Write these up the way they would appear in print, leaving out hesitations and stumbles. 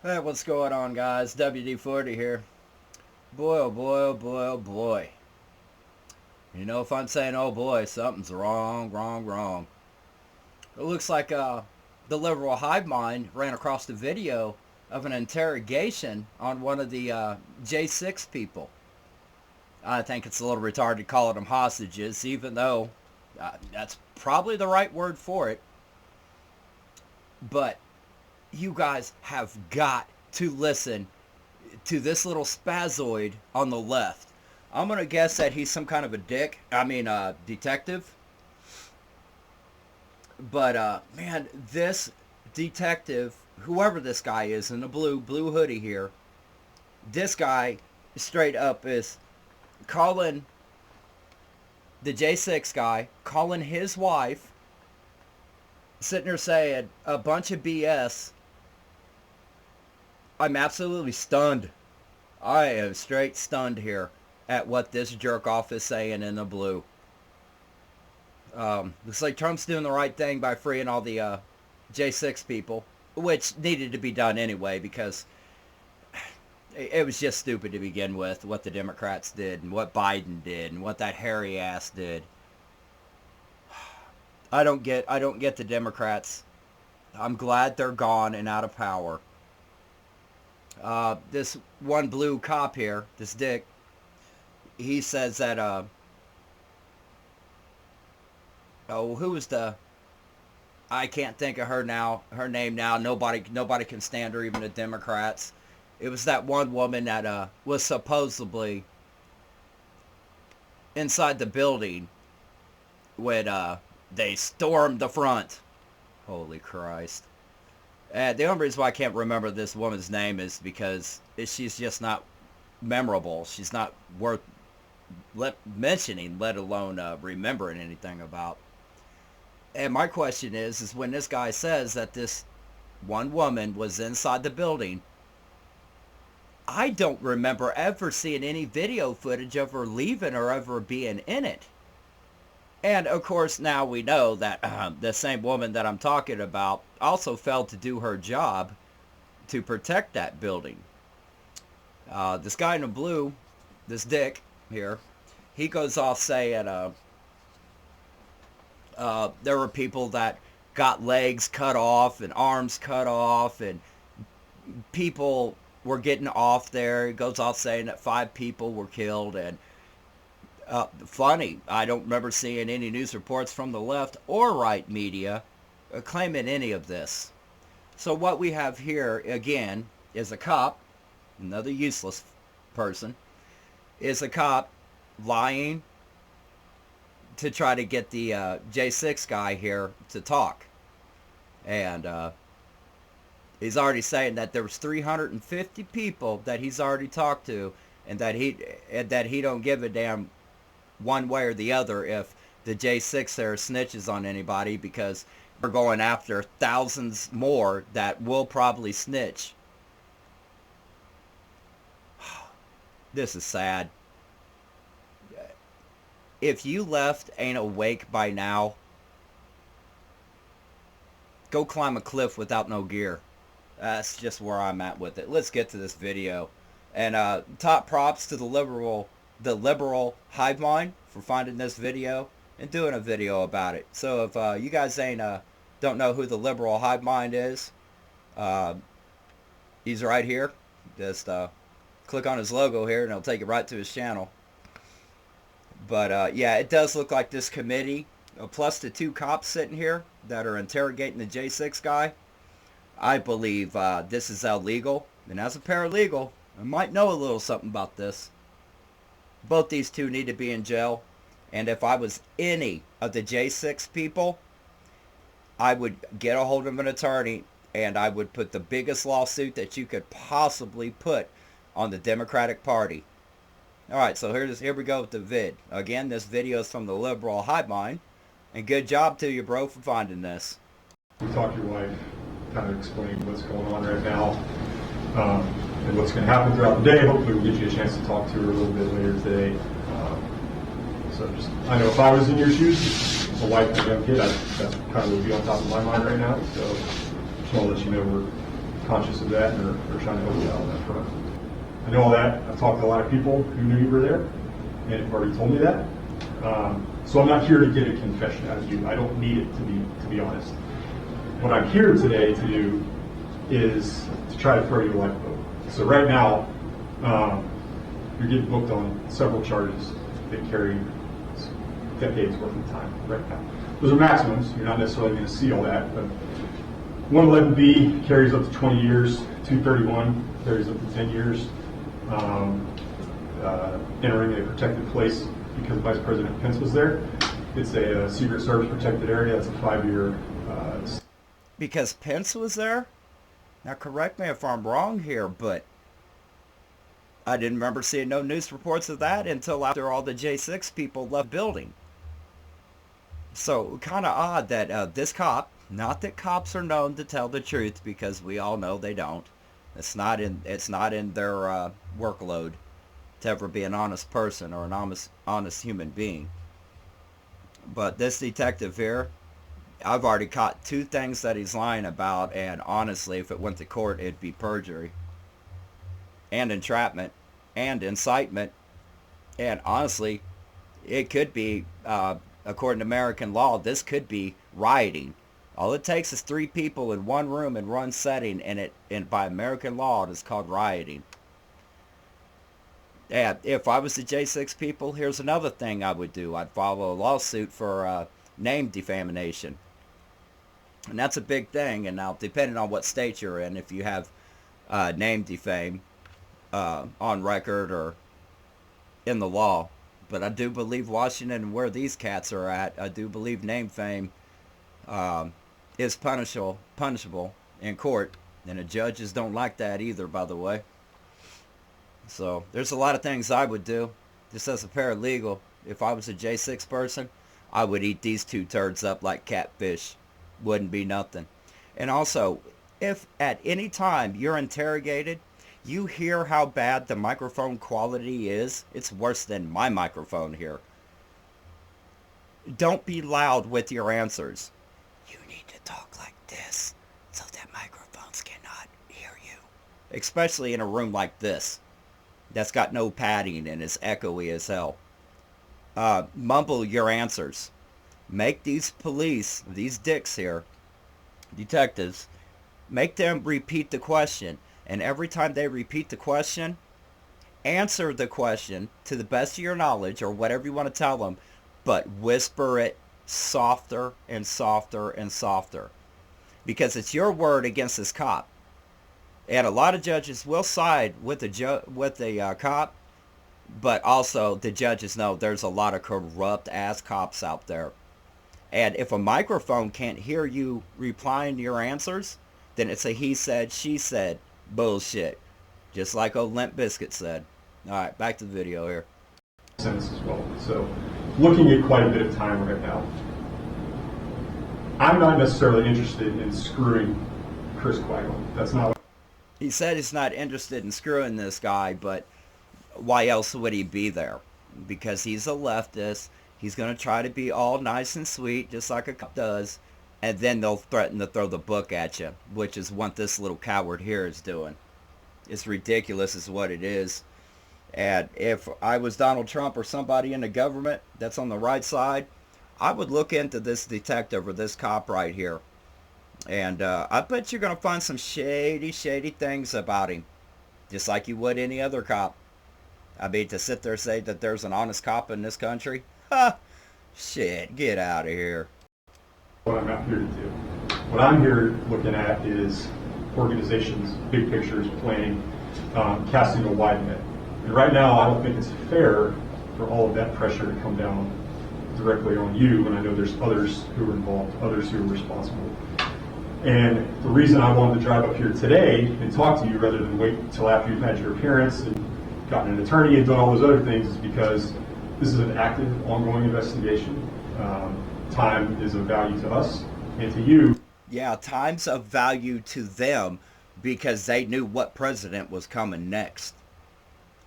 Hey, what's going on, guys? WD-40 here. Boy, oh boy, oh boy, oh boy. You know, if I'm saying oh boy, something's wrong, wrong, wrong. It looks like the liberal hive mind ran across the video of an interrogation on one of the J6 people. I think it's a little retarded calling them hostages, even though that's probably the right word for it. But you guys have got to listen to this little spazoid on the left. I'm gonna guess that he's some kind of a detective. But man, this detective, whoever this guy is in the blue hoodie here, this guy straight up is calling the J6 guy, calling his wife, sitting there saying a bunch of BS. I'm absolutely stunned. I am straight stunned here at what this jerk off is saying in the blue. Looks like Trump's doing the right thing by freeing all the J6 people, which needed to be done anyway because it was just stupid to begin with what the Democrats did and what Biden did and what that hairy ass did. I don't get the Democrats. I'm glad they're gone and out of power. This one blue cop here, this dick, he says that who was the I can't think of her name now. Nobody can stand her, even the Democrats. It was that one woman that was supposedly inside the building when they stormed the front. Holy Christ. The only reason why I can't remember this woman's name is because she's just not memorable. She's not worth mentioning, let alone remembering anything about. And my question is when this guy says that this one woman was inside the building, I don't remember ever seeing any video footage of her leaving or ever being in it. And of course, now we know that the same woman that I'm talking about also failed to do her job to protect that building. This guy in the blue, this dick here, he goes off saying there were people that got legs cut off and arms cut off, and people were getting off there. He goes off saying that 5 people were killed, and funny, I don't remember seeing any news reports from the left or right media claiming any of this. So what we have here, again, is a cop, another useless person, is a cop lying to try to get the J6 guy here to talk. And he's already saying that there was 350 people that he's already talked to, and that he don't give a damn one way or the other if the J6 there snitches on anybody, because we're going after thousands more that will probably snitch. This is sad. If you left ain't awake by now, go climb a cliff without no gear. That's just where I'm at with it. Let's get to this video. And top props to the liberal hive mind for finding this video and doing a video about it. So if you guys don't know who the liberal hive mind is, he's right here. Just click on his logo here and it'll take you right to his channel. But yeah, it does look like this committee, plus the 2 cops sitting here that are interrogating the J6 guy, I believe this is illegal. And as a paralegal, I might know a little something about this. Both these 2 need to be in jail. And if I was any of the J6 people, I would get a hold of an attorney and I would put the biggest lawsuit that you could possibly put on the Democratic Party. Alright, so here we go with the vid. Again, this video is from the liberal hive mind. And good job to you, bro, for finding this. We talked to your wife, kind of explained what's going on right now, and what's going to happen throughout the day. Hopefully we'll get you a chance to talk to her a little bit later today. I know if I was in your shoes, a wife and a young kid, that's kind of what would be on top of my mind right now. So just want to let you know we're conscious of that and are trying to help you out on that front. I know all that. I've talked to a lot of people who knew you were there and have already told me that. So I'm not here to get a confession out of you. I don't need it, to be honest. What I'm here today to do is to try to throw you a lifeboat. So right now, you're getting booked on several charges that carry decades worth of time right now. Those are maximums. You're not necessarily going to see all that, but 111B carries up to 20 years, 231 carries up to 10 years. Entering a protected place because Vice President Pence was there. It's a Secret Service protected area. It's a 5-year. Because Pence was there? Now correct me if I'm wrong here, but I didn't remember seeing no news reports of that until after all the J6 people left the building. So kind of odd that this cop, not that cops are known to tell the truth, because we all know they don't. It's not in their workload to ever be an honest person or an honest human being. But this detective here, I've already caught 2 things that he's lying about, and honestly, if it went to court, it'd be perjury and entrapment and incitement, and honestly, it could be, according to American law, this could be rioting. All it takes is 3 people in one room in one setting, and by American law, it is called rioting. And if I was the J6 people, here's another thing I would do. I'd file a lawsuit for name defamation. And that's a big thing. And now, depending on what state you're in, if you have name defame on record or in the law. But I do believe Washington, where these cats are at, I do believe name fame is punishable in court. And the judges don't like that either, by the way. So there's a lot of things I would do. Just as a paralegal, if I was a J6 person, I would eat these 2 turds up like catfish. Wouldn't be nothing. And also, if at any time you're interrogated, you hear how bad the microphone quality is, it's worse than my microphone here. Don't be loud with your answers. You need to talk like this so that microphones cannot hear you. Especially in a room like this that's got no padding and is echoey as hell. Mumble your answers. Make these police, these dicks here, detectives, make them repeat the question. And every time they repeat the question, answer the question to the best of your knowledge or whatever you want to tell them, but whisper it softer and softer and softer. Because it's your word against this cop. And a lot of judges will side with the cop, but also the judges know there's a lot of corrupt ass cops out there. And if a microphone can't hear you replying to your answers, then it's a he said, she said bullshit. Just like old Limp Bizkit said. Alright, back to the video here. Sentence as well. So looking at quite a bit of time right now. I'm not necessarily interested in screwing Chris Quaggle. That's not what he said he's not interested in screwing this guy, but why else would he be there? Because he's a leftist. He's going to try to be all nice and sweet, just like a cop does, and then they'll threaten to throw the book at you, which is what this little coward here is doing. It's ridiculous is what it is. And if I was Donald Trump or somebody in the government that's on the right side, I would look into this detective or this cop right here. And I bet you're going to find some shady things about him. Just like you would any other cop. I mean, to sit there and say that there's an honest cop in this country? Ha! Shit, get out of here. I'm not here to do. What I'm here looking at is organizations, big pictures, planning, casting a wide net. And right now, I don't think it's fair for all of that pressure to come down directly on you, and I know there's others who are involved, others who are responsible. And the reason I wanted to drive up here today and talk to you rather than wait until after you've had your appearance and gotten an attorney and done all those other things is because this is an active, ongoing investigation. Time is of value to us and to you. Yeah, time's of value to them because they knew what president was coming next.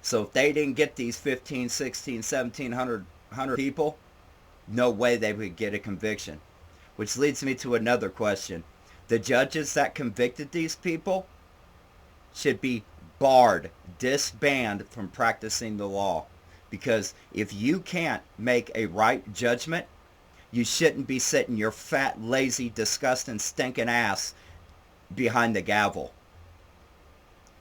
So if they didn't get these 15, 16, 1,700 people, no way they would get a conviction. Which leads me to another question. The judges that convicted these people, should be barred, disbanded from practicing the law. Because if you can't make a right judgment, you shouldn't be sitting your fat, lazy, disgusting, stinking ass behind the gavel.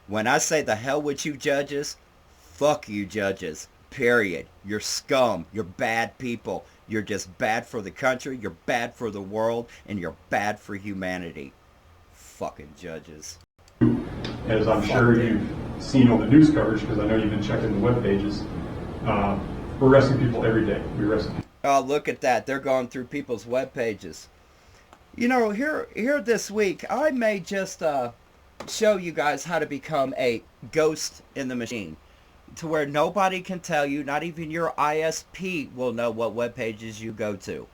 When I say the hell with you judges, fuck you judges. Period. You're scum. You're bad people. You're just bad for the country. You're bad for the world. And you're bad for humanity. Fucking judges. As I'm sure you've seen on the news coverage, because I know you've been checking the web pages, we're arresting people every day. We arrest people. Oh, look at that. They're going through people's web pages. You know, here this week, I may just show you guys how to become a ghost in the machine, to where nobody can tell you, not even your ISP will know what web pages you go to.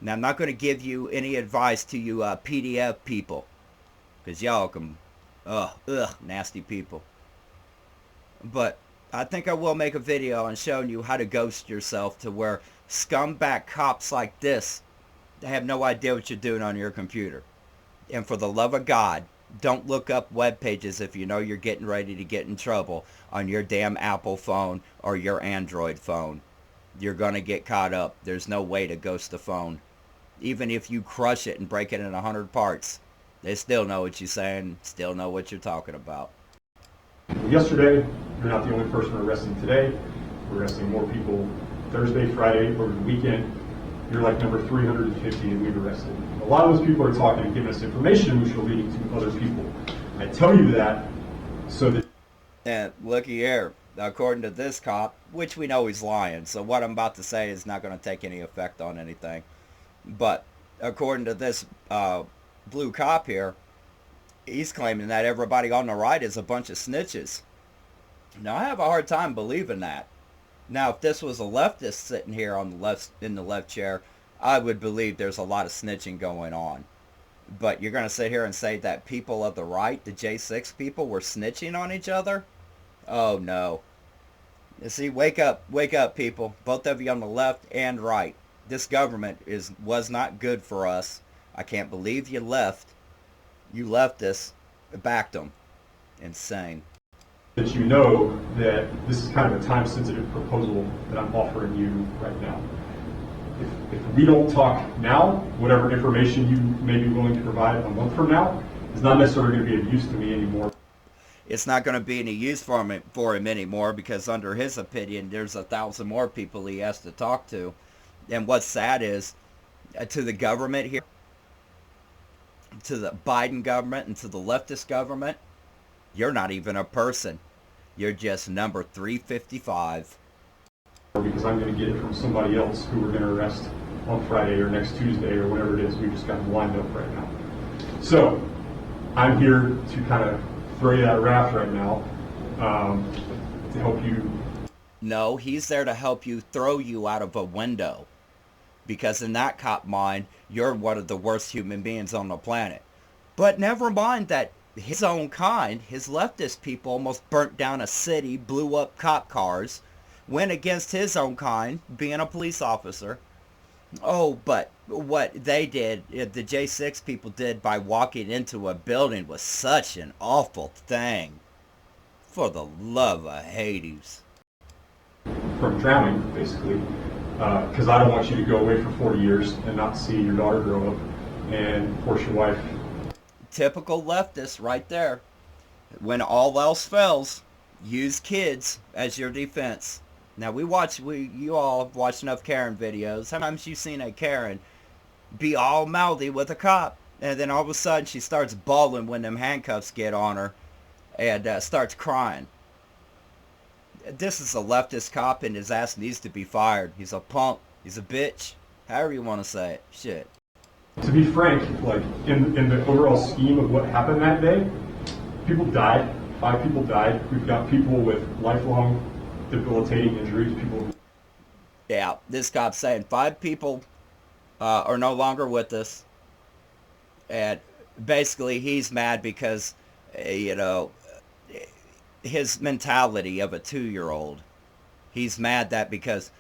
Now, I'm not going to give you any advice to you PDF people, because y'all can, nasty people. But I think I will make a video on showing you how to ghost yourself, to where scumbag cops like this have no idea what you're doing on your computer. And for the love of God, don't look up web pages if you know you're getting ready to get in trouble on your damn Apple phone or your Android phone. You're going to get caught up. There's no way to ghost the phone. Even if you crush it and break it in 100 parts, they still know what you're saying, still know what you're talking about. Yesterday, you're not the only person we're arresting today. We're arresting more people Thursday, Friday, over the weekend. You're like number 350 that we've arrested. A lot of those people are talking and giving us information which will lead to other people. I tell you that so that... And looky here, according to this cop, which we know he's lying, so what I'm about to say is not going to take any effect on anything. But according to this blue cop here, he's claiming that everybody on the right is a bunch of snitches. Now, I have a hard time believing that. Now, if this was a leftist sitting here on the left, in the left chair, I would believe there's a lot of snitching going on. But you're going to sit here and say that people of the right, the J6 people, were snitching on each other? Oh, no. You see, wake up, people. Both of you on the left and right. This government was not good for us. I can't believe you left. You left us, backed them. Insane. That you know that this is kind of a time-sensitive proposal that I'm offering you right now. If we don't talk now, whatever information you may be willing to provide a month from now is not necessarily going to be of use to me anymore. It's not going to be any use for him anymore, because under his opinion, there's 1,000 more people he has to talk to. And what's sad is, to the government here, to the Biden government and to the leftist government, you're not even a person. You're just number 355. Because I'm going to get it from somebody else who we're going to arrest on Friday or next Tuesday or whatever it is. We just got them lined up right now. So I'm here to kind of throw you that raft right now to help you. No, he's there to help you, throw you out of a window. Because in that cop mind, you're one of the worst human beings on the planet. But never mind that his own kind, his leftist people, almost burnt down a city, blew up cop cars, went against his own kind, being a police officer. Oh, but what they did, the J6 people did by walking into a building, was such an awful thing. For the love of Hades. From drowning, basically, because I don't want you to go away for 40 years and not see your daughter grow up and, of course, your wife. Typical leftist right there. When all else fails, use kids as your defense. Now, you all have watched enough Karen videos. Sometimes you've seen a Karen be all mouthy with a cop, and then all of a sudden she starts bawling when them handcuffs get on her and starts crying. This is a leftist cop, and his ass needs to be fired. He's a punk. He's a bitch. However you want to say it. Shit. To be frank, like in the overall scheme of what happened that day, people died. 5 people died. We've got people with lifelong debilitating injuries. Yeah, this cop's saying 5 people are no longer with us. And basically he's mad because, his mentality of a 2-year-old. He's mad that because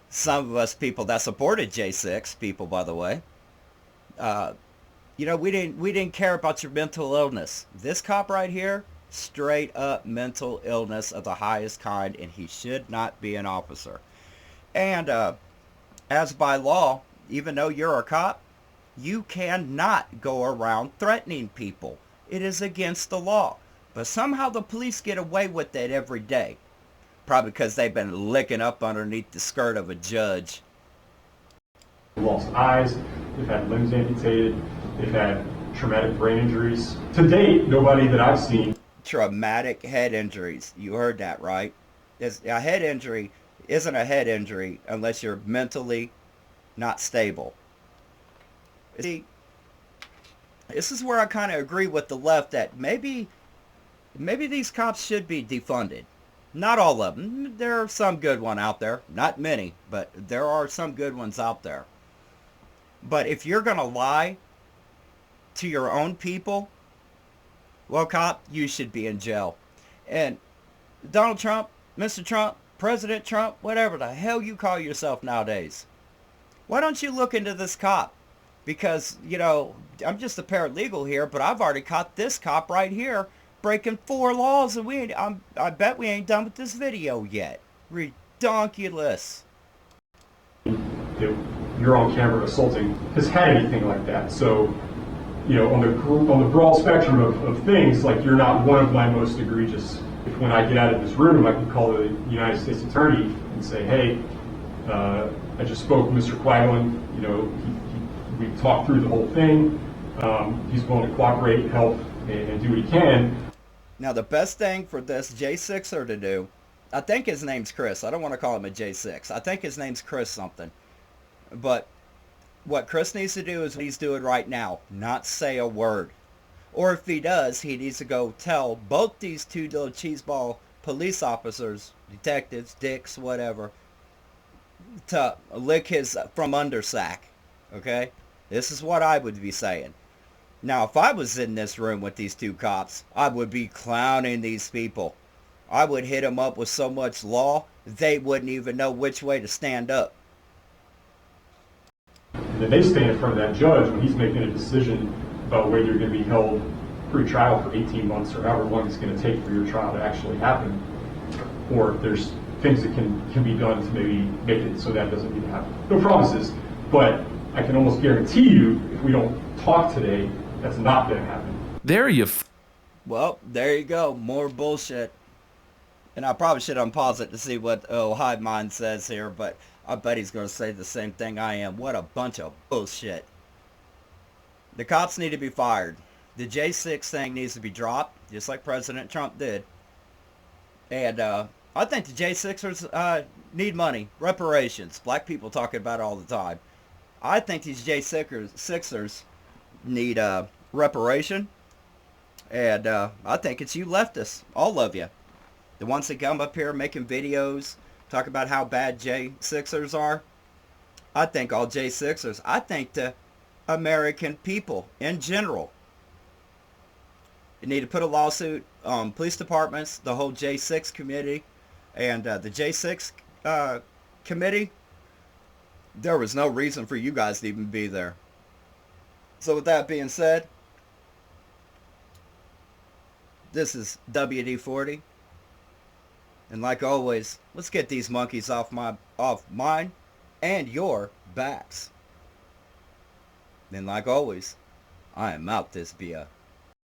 some of us people that supported J6 people, by the way, we didn't care about your mental illness. This cop right here, straight up mental illness of the highest kind, and he should not be an officer. And as by law, even though you're a cop, you cannot go around threatening people. It is against the law. But somehow the police get away with it every day. Probably because they've been licking up underneath the skirt of a judge. Lost eyes, they've had limbs amputated, they've had traumatic brain injuries. To date, nobody that I've seen. Traumatic head injuries. You heard that right. A head injury isn't a head injury unless you're mentally not stable. See, this is where I kind of agree with the left that maybe these cops should be defunded. Not all of them. There are some good ones out there. Not many, but there are some good ones out there. But if you're going to lie to your own people, well, cop, you should be in jail. And Donald Trump, Mr. Trump, President Trump, whatever the hell you call yourself nowadays, why don't you look into this cop? Because, you know, I'm just a paralegal here, but I've already caught this cop right here breaking 4 laws, and I bet we ain't done with this video yet. Redonkulous. You're on camera assaulting has had anything like that. So, you know, on the broad spectrum of things, like, you're not one of my most egregious. If when I get out of this room, I can call the United States Attorney and say, hey, I just spoke with Mr. Quagland. You know, we talked through the whole thing. He's willing to cooperate, help, and do what he can. Now, the best thing for this J6er to do, I think his name's Chris. I don't want to call him a J6. I think his name's Chris something. But what Chris needs to do is what he's doing right now, not say a word. Or if he does, he needs to go tell both these two little cheeseball police officers, detectives, dicks, whatever, to lick his from under sack. Okay? This is what I would be saying. Now, if I was in this room with these two cops, I would be clowning these people. I would hit them up with so much law, they wouldn't even know which way to stand up. And then they stand in front of that judge when he's making a decision about whether you're going to be held pre-trial for 18 months or however long it's going to take for your trial to actually happen. Or if there's things that can be done to maybe make it so that doesn't need to happen. No promises, but I can almost guarantee you, if we don't talk today, that's not going to happen. Well, there you go. More bullshit. And I probably should unpause it to see what Hive Mind says here, but I bet he's going to say the same thing I am. What a bunch of bullshit. The cops need to be fired. The J6 thing needs to be dropped, just like President Trump did. And I think the J6ers need money. Reparations. Black people talk about it all the time. I think these J6ers need reparation. And I think it's you leftists, all of you. The ones that come up here making videos, talk about how bad J6ers are. I think all J6ers, I think the American people in general, you need to put a lawsuit on police departments, the whole J6 committee, and the J6 committee. There was no reason for you guys to even be there. So with that being said, this is WD-40. And like always, let's get these monkeys off mine and your backs. And like always, I am out this beer.